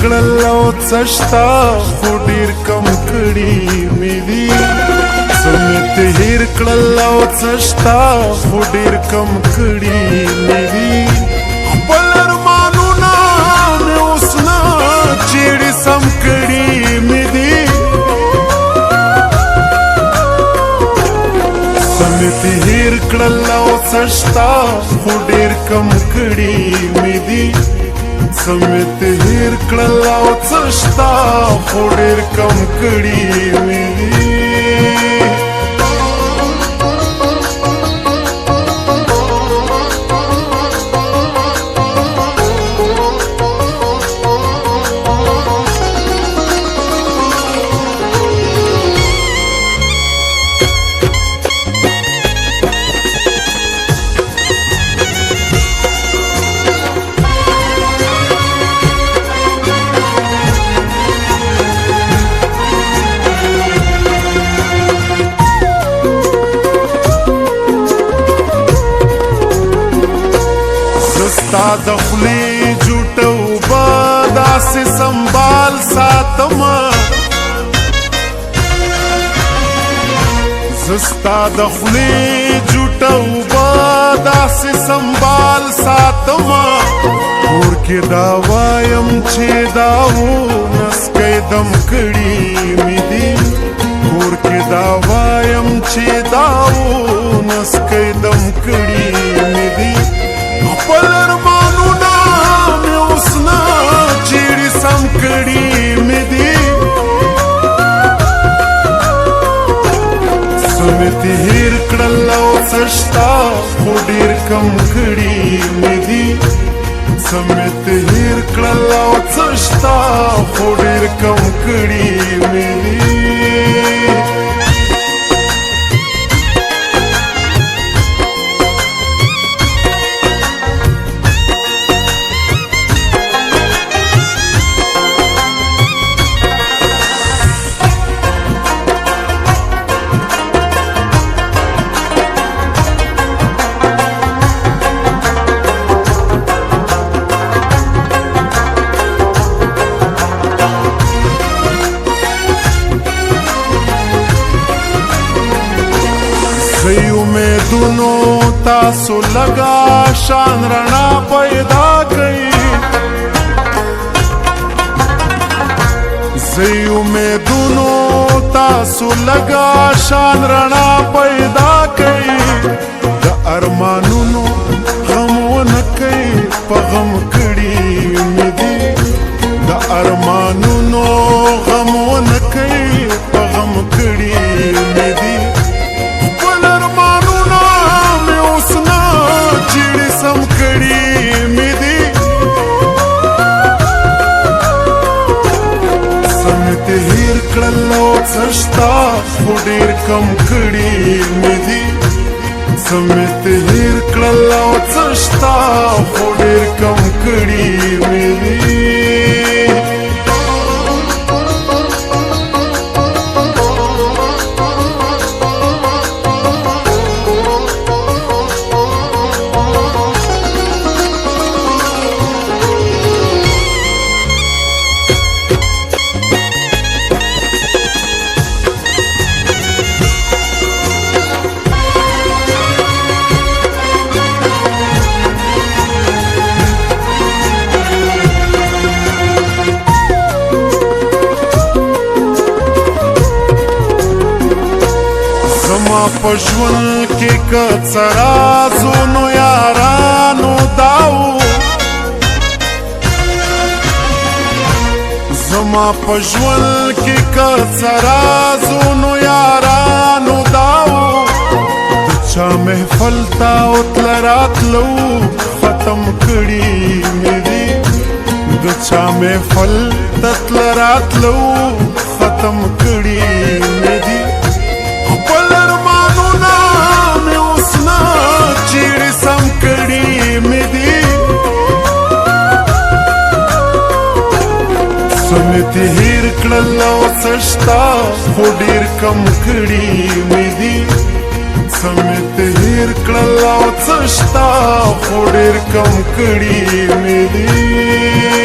کړل او څشتا خو ډیر کم کړي مې دي سمت هیر کړل او څشتا خو ډیر کم کړي مې دي خپل ارمانونه مې اوس نه چیړې سم کړي مې دي سمت هیر کړل او څشتا خو ډیر کم کړي مې دي سمت هیر کړل او څشتا خو ډیر کم کړي مې دي ستا د خولې جوټه اوبه داسې سنبال ساتمه زه ستا د خولې جوټه اوبه داسې سنبال ساتمه کور کې دا وایم چې دا نسکی دم کړي مې دي کور کې دا وایم چې دا نسکی دم کړي مې دي خپل ارمانونه مې اوس نه چیړې سم کړي مې دي سمت هیر کړل او څشتا خو ډیر کم کړي مې دي سمت هیر کړل او څشتا خو ډیر کم کړي مې دي سی امیدونو تاسو لگا شان رڼا پیدا کړئ سی امیدونو تاسو لگا شان رڼا پیدا کړئ د ارمانونو غم ونه کوي په غم کړي مې دي د ارمانونو غم ونه کوي په غم کړي مې دي کړل او څشتا خو ډیر کم کړي مې دي سمت هیر کړل او څشتا خو ډیر کم کړي مې دي په ژوند کې که څه رازونو یارانو داو زما په ژوند کې که څه رازونو یارانو داو د چا محفل ته وتله راتلو ختم کړي مې دي د چا محفل ته تله راتلو ختم کړي مې دي خپل ارمانونه مې اوس نه چیړې سم کړي مې دي سمت هیر کړل او څشتا خو ډیر کم کړي مې دي سمت هیر کړل او څشتا خو ډیر کم کړي مې دي